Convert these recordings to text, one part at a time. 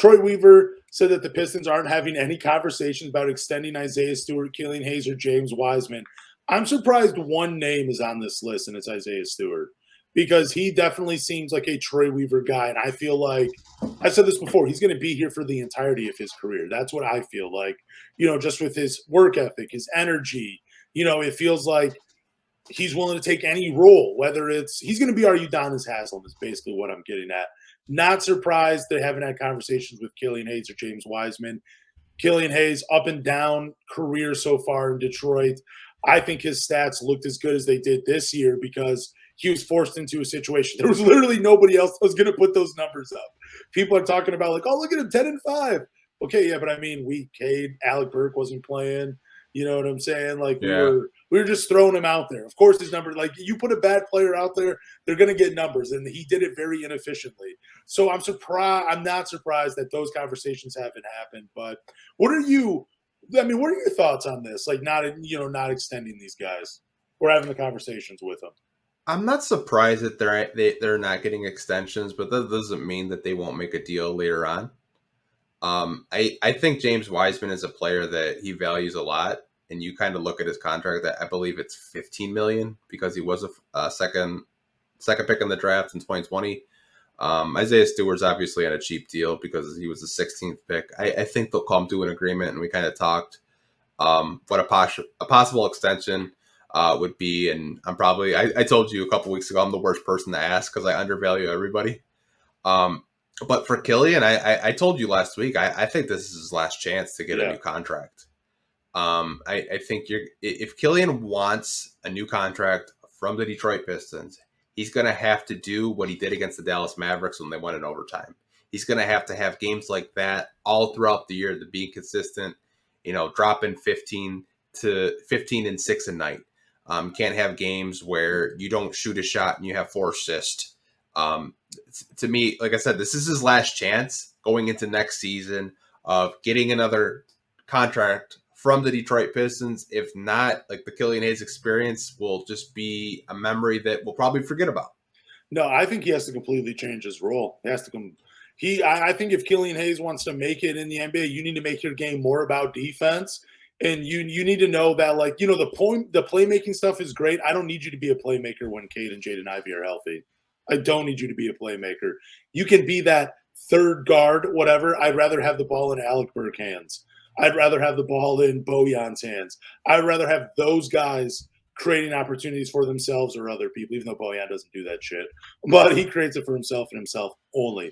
Troy Weaver said that the Pistons aren't having any conversations about extending Isaiah Stewart, Killian Hayes, or James Wiseman. I'm surprised one name is on this list, and it's Isaiah Stewart, because he definitely seems like a Troy Weaver guy. And I feel like, I said this before, he's going to be here for the entirety of his career. That's what I feel like, just with his work ethic, his energy. It feels like he's willing to take any role, whether he's going to be our Udonis Haslem is basically what I'm getting at. Not surprised they haven't had conversations with Killian Hayes or James Wiseman. Killian Hayes, up and down career so far in Detroit. I think his stats looked as good as they did this year because he was forced into a situation. There was literally nobody else that was going to put those numbers up. People are talking about like, oh, look at him, 10-5. Okay, yeah, but I mean, Cade, Alec Burke wasn't playing. You know what I'm saying? Like we were just throwing him out there. Of course, his number, like you put a bad player out there, they're going to get numbers, and he did it very inefficiently. So I'm surprised. I'm not surprised that those conversations haven't happened. But what are your thoughts on this? Like not extending these guys or having the conversations with them. I'm not surprised that they're not getting extensions, but that doesn't mean that they won't make a deal later on. I think James Wiseman is a player that he values a lot, and you kind of look at his contract. That I believe it's $15 million because he was a second pick in the draft in 2020. Isaiah Stewart's obviously on a cheap deal because he was the 16th pick. I think they'll come to an agreement, and we kind of talked what a possible extension would be. And I told you a couple weeks ago I'm the worst person to ask because I undervalue everybody. But for Killian, I told you last week, I think this is his last chance to get a new contract. I think if Killian wants a new contract from the Detroit Pistons, he's going to have to do what he did against the Dallas Mavericks when they won in overtime. He's going to have games like that all throughout the year to be consistent, dropping 15 and 6 a night. Can't have games where you don't shoot a shot and you have 4 assists. To me, like I said, this is his last chance going into next season of getting another contract from the Detroit Pistons. If not, like the Killian Hayes experience will just be a memory that we'll probably forget about. No, I think he has to completely change his role. He has to come. I think if Killian Hayes wants to make it in the NBA, you need to make your game more about defense. And you need to know that, the playmaking stuff is great. I don't need you to be a playmaker when Cade and Jaden Ivey are healthy. I don't need you to be a playmaker. You can be that third guard, whatever. I'd rather have the ball in Alec Burke's hands. I'd rather have the ball in Bojan's hands. I'd rather have those guys creating opportunities for themselves or other people, even though Bojan doesn't do that shit. But he creates it for himself and himself only.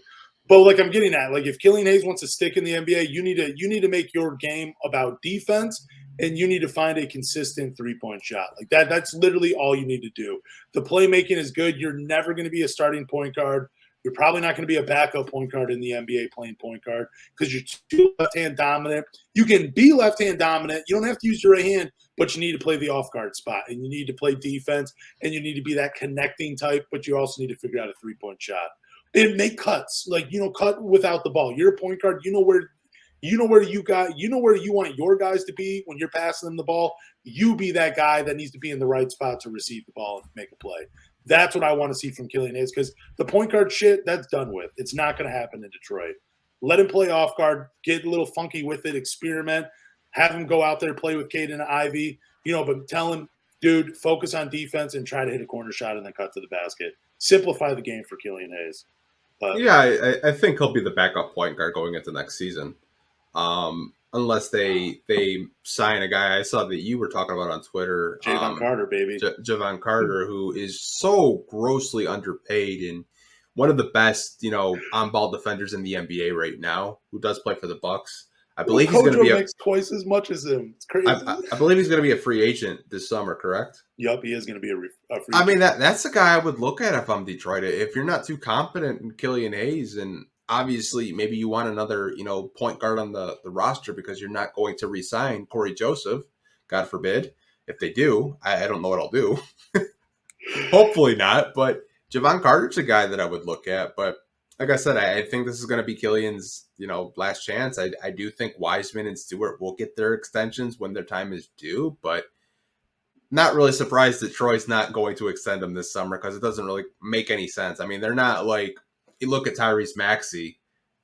But like I'm getting at, like if Killian Hayes wants to stick in the NBA, you need to make your game about defense, and you need to find a consistent three-point shot. Like that's literally all you need to do. The playmaking is good. You're never going to be a starting point guard. You're probably not going to be a backup point guard in the NBA playing point guard because you're too left-hand dominant. You can be left-hand dominant. You don't have to use your right hand, but you need to play the off-guard spot, and you need to play defense, and you need to be that connecting type, but you also need to figure out a three-point shot. And make cuts, cut without the ball. You're a point guard. You know where you want your guys to be when you're passing them the ball. You be that guy that needs to be in the right spot to receive the ball and make a play. That's what I want to see from Killian Hayes because the point guard shit, that's done with. It's not going to happen in Detroit. Let him play off guard, get a little funky with it, experiment, have him go out there, play with Cade and Ivy, but tell him, dude, focus on defense and try to hit a corner shot and then cut to the basket. Simplify the game for Killian Hayes. I think he'll be the backup point guard going into next season. Unless they sign a guy I saw that you were talking about on Twitter. Javon Carter, baby. Javon Carter, who is so grossly underpaid and one of the best, on-ball defenders in the NBA right now, who does play for the Bucks. I believe he's going to be makes twice as much as him. It's crazy. I believe he's going to be a free agent this summer, correct? Yup, he is going to be a free agent. I mean, that's the guy I would look at if I'm Detroit. If you're not too confident in Killian Hayes, and obviously maybe you want another, point guard on the roster because you're not going to re-sign Corey Joseph, God forbid. If they do, I don't know what I'll do. Hopefully not, but Javon Carter's a guy that I would look at, but like I said, I think this is going to be Killian's, last chance. I do think Wiseman and Stewart will get their extensions when their time is due, but not really surprised that Troy's not going to extend them this summer because it doesn't really make any sense. I mean, they're not like, you look at Tyrese Maxey,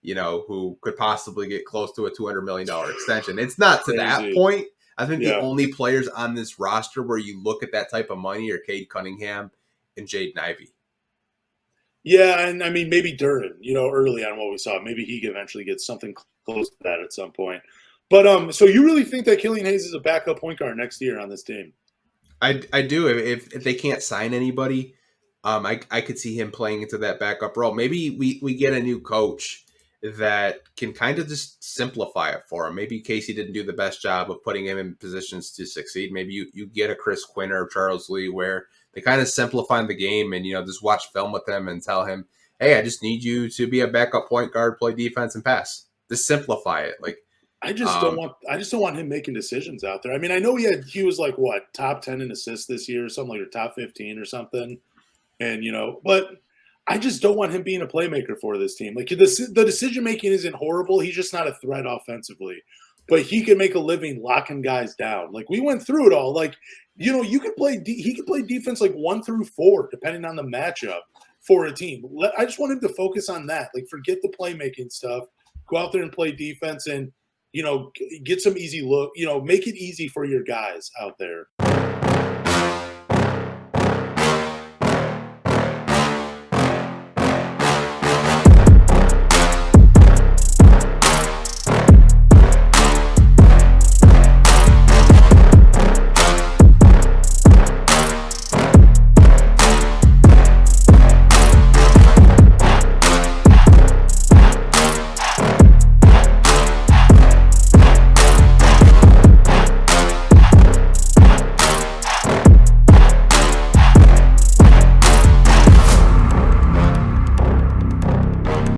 who could possibly get close to a $200 million extension. It's not to that Crazy. point. I think the Yeah. only players on this roster where you look at that type of money are Cade Cunningham and Jaden Ivey. Yeah, and I mean, maybe Duran, early on what we saw, maybe he could eventually get something close to that at some point. But so you really think that Killian Hayes is a backup point guard next year on this team? I do. If they can't sign anybody, I could see him playing into that backup role. Maybe we get a new coach that can kind of just simplify it for him. Maybe Casey didn't do the best job of putting him in positions to succeed. Maybe you get a Chris Quinn or Charles Lee where they kind of simplify the game and, just watch film with him and tell him, hey, I just need you to be a backup point guard, play defense and pass. Just simplify it. Like, I just don't want him making decisions out there. I mean, I know he was like what, top 10 in assists this year or something, like, or top 15 or something. And but I just don't want him being a playmaker for this team. Like, the decision making isn't horrible. He's just not a threat offensively. But he can make a living locking guys down. Like, we went through it all. Like, you could play he could play defense like 1 through 4 depending on the matchup for a team. I just want him to focus on that. Like, forget the playmaking stuff. Go out there and play defense and get some easy look, make it easy for your guys out there.